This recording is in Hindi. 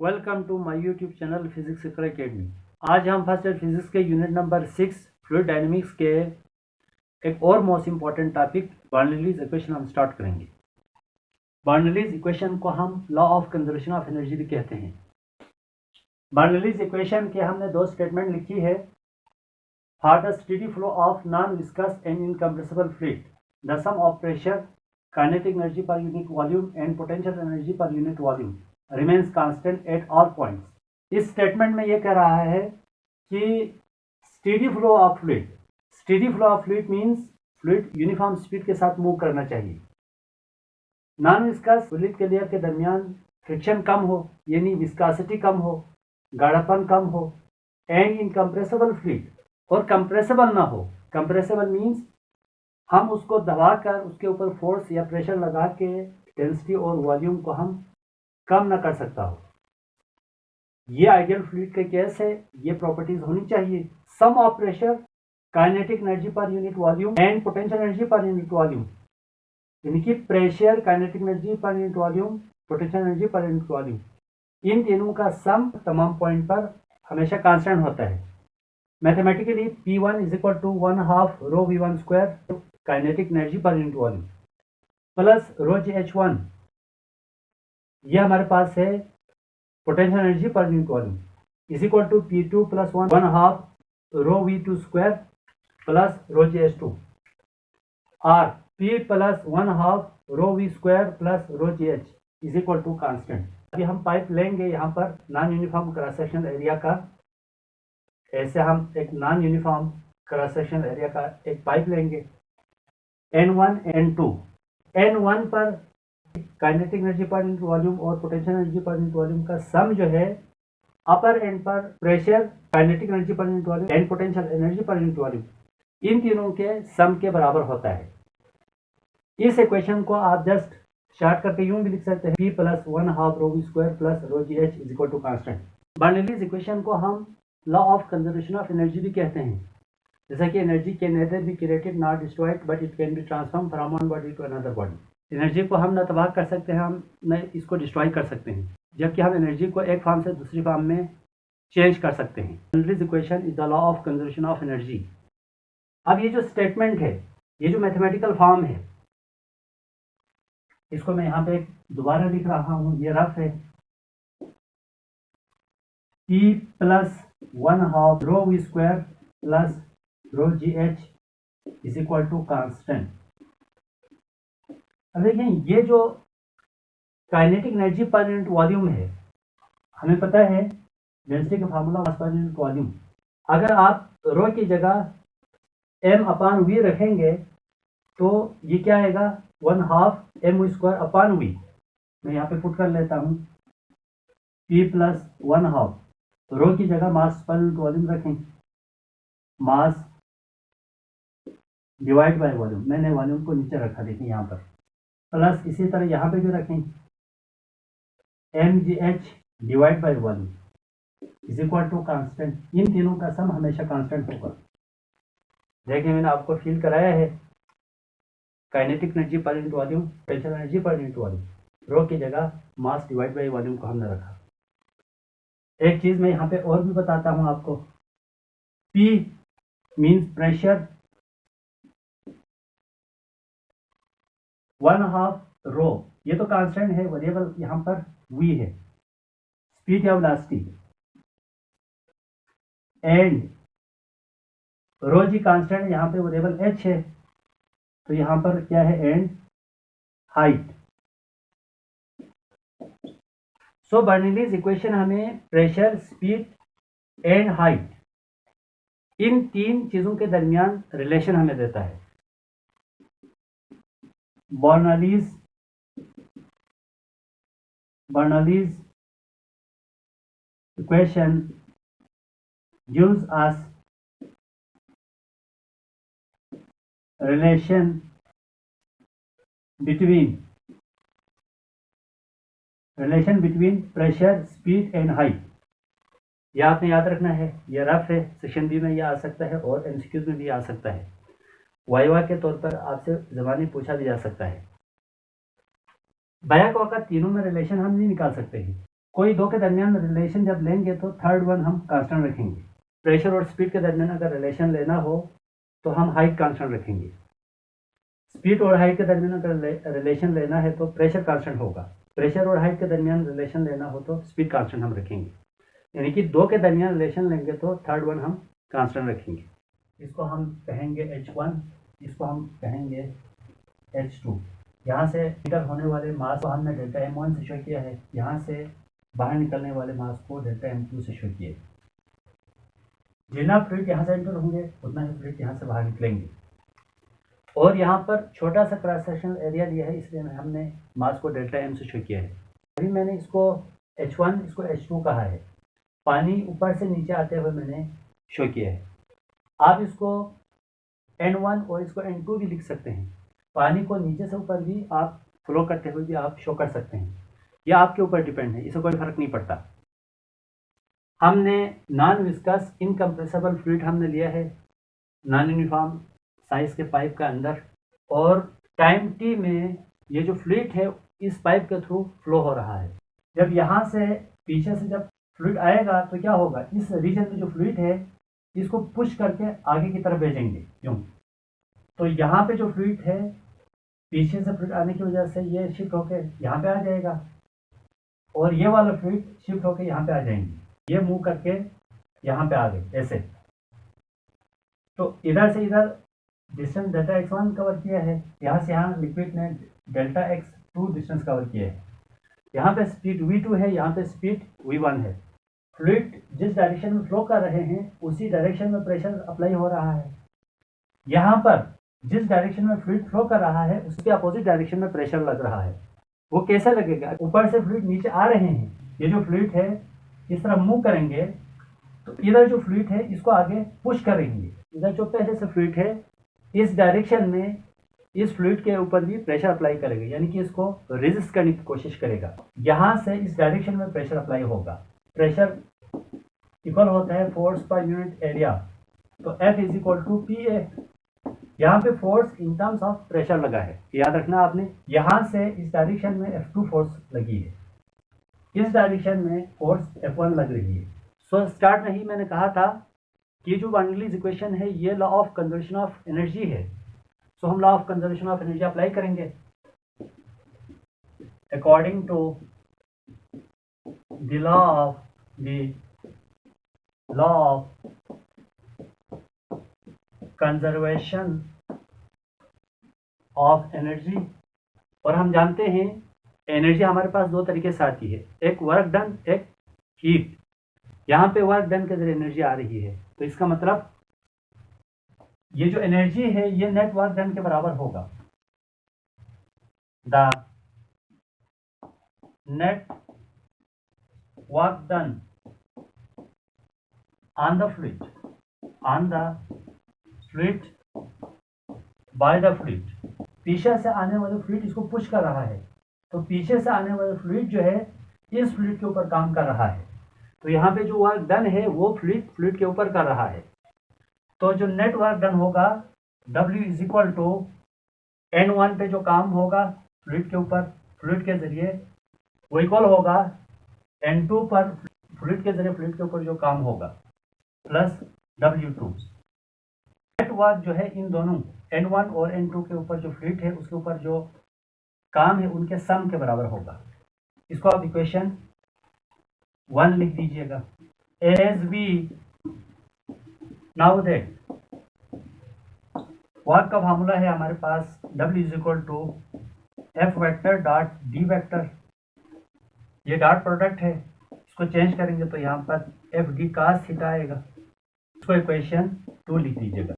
Welcome to my YouTube channel physics seeker academy. आज हम फर्स्ट ईयर फिजिक्स के यूनिट नंबर 6 फ्लूइड डायनेमिक्स के एक और most important topic Bernoulli's equation हम स्टार्ट करेंगे। बर्नौलीज इक्वेशन को हम law of conservation of energy भी कहते हैं। बर्नौलीज इक्वेशन के हमने दो स्टेटमेंट लिखी है। For the steady flow of non viscous and incompressible fluid the sum of pressure, kinetic energy per unit volume and potential energy per unit volume remains constant at all points. इस स्टेटमेंट में ये कह रहा है कि steady flow of fluid means fluid uniform speed के साथ मूव करना चाहिए। नॉन विस्कस फ्लूइड के लेयर के दरमियान फ्रिक्शन कम हो, यानी विस्कासिटी कम हो, गाढ़ापन कम हो, एंड इनकम्प्रेसिबल फ्लूइड और कंप्रेसिबल ना हो। कंप्रेसिबल मींस हम उसको दबाकर उसके ऊपर फोर्स या प्रेशर लगा के डेंसिटी और वॉल्यूम को हम कम ना कर सकता हो। ये आइडियल फ्लूइड के केस है, ये प्रॉपर्टीज होनी चाहिए। Sum of pressure, kinetic energy per unit volume and potential energy per unit volume, यानी कि pressure, kinetic energy per unit volume, potential energy per unit volume, इन तीनों का सम तमाम पॉइंट पर हमेशा कांस्टेंट होता है। Mathematically P1 is equal to 1/2 rho V1 square kinetic energy per unit volume plus rho GH1, ये हमारे पास है potential energy per unit volume, is equal to P2 plus 1/2 rho V2 square plus rho GH2 और P plus 1/2 rho V square plus rho GH is equal to constant. अभी हम पाइप लेंगे यहाँ पर non uniform cross section area का। ऐसे हम एक non uniform cross section area का एक पाइप लेंगे N1 N2। N1 पर kinetic energy per unit volume और potential energy per unit volume का सम जो है अपर एंड पर pressure, kinetic energy per unit volume and potential energy per unit volume, इन तीनों के सम के बराबर होता है। इस इक्वेशन को आप जस्ट शॉर्ट करके यूं भी लिख सकते हैं P plus 1/2 rho V square plus rho GH is equal to constant. Bernoulli's equation को हम law of conservation of energy भी कहते हैं। जैसा कि energy can neither be created not destroyed but it can be transform from one body to another body. Energy को हम न तबाह कर सकते हैं, हम न इसको डिस्ट्रॉय कर सकते हैं, जबकि हम एनर्जी को एक फॉर्म से दूसरी फॉर्म में चेंज कर सकते हैं। Bernoulli's equation is the law of conservation of energy. अब ये जो स्टेटमेंट है, ये जो मैथमेटिकल फॉर्म है, इसको मैं यहाँ पे दोबारा लिख रहा हूँ, ये रफ है। P plus 1/2 rho V square plus rho GH is equal to constant. अब देखिए, ये जो kinetic energy per unit volume है, हमें पता है डेंसिटी का फार्मूला मास पर यूनिट वॉल्यूम। अगर आप रो की जगह m/v रखेंगे तो ये क्या आएगा, 1/2 m स्क्वायर अपॉन v। मैं यहाँ पे पुट कर लेता हूँ P प्लस 1/2 रो की जगह मास पर यूनिट वॉल्यूम रखें, मास डिवाइड बाय वॉल्यूम। मैंने वॉल्यूम को नीचे रखा, देखिए यहाँ पर, प्लस इसी तरह यहाँ पे भी रखें mgh divide by volume is equal to constant. इन तीनों का सम हमेशा कांस्टेंट होगा। देखिए, मैंने आपको फील कराया है kinetic energy per unit volume, potential energy per unit volume, rho की जगह मास डिवाइड बाय वॉल्यूम को हमने रखा। एक चीज मैं यहाँ पे और भी बताता हूँ आपको। P मीन्स प्रेशर, 1/2 रो, ये तो कांस्टेंट है, वेरिएबल यहाँ पर v है, स्पीड या velocity, and rho g constant, यहाँ पे वेरिएबल h है, तो यहाँ पर क्या है, and height. So Bernoulli's equation हमें प्रेशर, स्पीड एंड हाइट, इन तीन चीजों के दरमियान रिलेशन हमें देता है। Bernoulli's equation gives us relation between pressure, speed and height। ये आपने याद रखना है, ये रफ है, सेक्शन बी में ये आ सकता है और एमसीक्यूज में भी आ सकता है। वाइवा के तौर पर आपसे ज़बानी पूछा भी जा सकता है। बाया का तीनों में रिलेशन हम नहीं निकाल सकते हैं। कोई दो के दरमियान रिलेशन जब लेंगे तो थर्ड वन हम कांस्टेंट रखेंगे। प्रेशर और स्पीड के दरमियान अगर रिलेशन लेना हो तो हम हाइट कांस्टेंट रखेंगे। स्पीड और हाइट के दरमियान अगर रिलेशन लेना है तो प्रेशर कांस्टेंट होगा। प्रेशर और हाइट के दरमियान रिलेशन लेना हो तो स्पीड कांस्टेंट हम रखेंगे। यानी कि दो के दरमियान रिलेशन लेंगे तो थर्ड वन हम कांस्टेंट रखेंगे। इसको हम कहेंगे H1, इसको हम कहेंगे H2। यहाँ से एंटर होने वाले मास को हमने डेल्टा M1 से शो किया है, यहाँ से बाहर निकलने वाले मास को डेल्टा M2 से शो किया है। जितना फ्लूइड यहाँ से एंटर होंगे उतना ही फ्लूइड यहाँ से बाहर निकलेंगे। और यहाँ पर छोटा सा क्रॉस सेक्शनल एरिया लिया है, इसलिए हमने मास को डेल्टा M से शो किया है। अभी मैंने इसको H1, इसको H2 कहा है। पानी ऊपर से नीचे आते हुए मैंने शो किया है। आप इसको N1 और इसको N2 भी लिख सकते हैं। पानी को नीचे से ऊपर भी आप फ्लो करते हुए भी आप शो कर सकते हैं, यह आपके ऊपर डिपेंड है, इससे कोई फर्क नहीं पड़ता। हमने नॉन विस्कस इनकम्प्रेसिबल फ्लूइड हमने लिया है नॉन यूनिफॉर्म साइज के पाइप का अंदर, और टाइम टी में ये जो फ्लूइड है इस पाइप के थ्रू फ्लो हो रहा है। जब यहाँ से पीछे से जब फ्लूइड आएगा तो क्या होगा, इस रीजन में जो फ्लूइड है इसको पुश करके आगे की तरफ भेजेंगे यूँ। तो यहाँ पे जो फ्लूइड है पीछे से फ्लूइड आने की वजह से ये शिफ्ट होके यहाँ पे आ जाएगा, और ये वाला फ्लूइड शिफ्ट होके यहाँ पे आ जाएंगे। ये मूव करके यहाँ पे आ गए ऐसे। तो इधर से इधर डिस्टेंस डेल्टा x1 कवर किया है, यहाँ से यहाँ लिक्विड ने डेल्टा x2 डिस्टेंस कवर किया है। यहाँ पे स्पीड v2 है, यहाँ पे स्पीड v1 है। फ्लूइड जिस डायरेक्शन में फ्लो कर रहे हैं उसी डायरेक्शन में प्रेशर अप्लाई हो रहा है। यहाँ पर जिस डायरेक्शन में फ्लूइड फ्लो कर रहा है उसके अपोजिट डायरेक्शन में प्रेशर लग रहा है। वो कैसे लगेगा, ऊपर से फ्लूइड नीचे आ रहे हैं, ये जो फ्लूइड है इस तरह मूव करेंगे तो इधर जो फ्लूइड है इसको आगे पुश करेंगे। इधर जो पहले से फ्लूइड है इस डायरेक्शन में इस फ्लूइड के ऊपर भी प्रेशर अप्लाई करेगा, यानी कि इसको रेजिस्ट करने की कोशिश करेगा। यहाँ से इस डायरेक्शन में प्रेशर अप्लाई होगा। प्रेशर इक्वल होता है फोर्स पर यूनिट एरिया, तो F is equal to PA। यहाँ पे force in terms of pressure लगा है, याद रखना आपने। यहाँ से इस डायरेक्शन में F2 फोर्स लगी है, इस डायरेक्शन में फोर्स F1 लग रही है। सो स्टार्ट में ही मैंने कहा था कि जो बर्नौलीज इक्वेशन है ये law of conservation of energy है। सो हम law of conservation of energy apply करेंगे। According to the law of conservation of energy, और हम जानते हैं एनर्जी हमारे पास दो तरीके से आती है, एक वर्क डन, एक हीट। यहाँ पे वर्क डन के जरिए एनर्जी आ रही है, तो इसका मतलब ये जो एनर्जी है ये नेट वर्क डन के बराबर होगा। The net work done on the fluid by the fluid. पीछे से आने वाले फ्लूइड इसको पुश कर रहा है, तो पीछे से आने वाला फ्लूइड जो है इस फ्लूइड के ऊपर काम कर रहा है। तो यहाँ पे जो वर्क डन है वो फ्लूइड के ऊपर कर रहा है। तो जो नेट वर्क डन होगा W is equal to N1 पे जो काम होगा फ्लूइड के ऊपर फ्लूइड के जरिए वो इक्वल होगा N2 पर फ्लूइड के जरिए फ्लूइड के ऊपर जो काम होगा प्लस W2। नेट वर्क जो है इन दोनों N1 और N2 के ऊपर जो फ्लूइड है उसके ऊपर जो काम है उनके सम के बराबर होगा। इसको आप इक्वेशन 1 लिख दीजिएगा। As we know that work का फार्मूला है हमारे पास W is equal to F vector dot D vector. ये डॉट प्रोडक्ट है, इसको चेंज करेंगे तो यहाँ पर FD cos थीटा आएगा। इसको इक्वेशन 2 लिख दीजिएगा।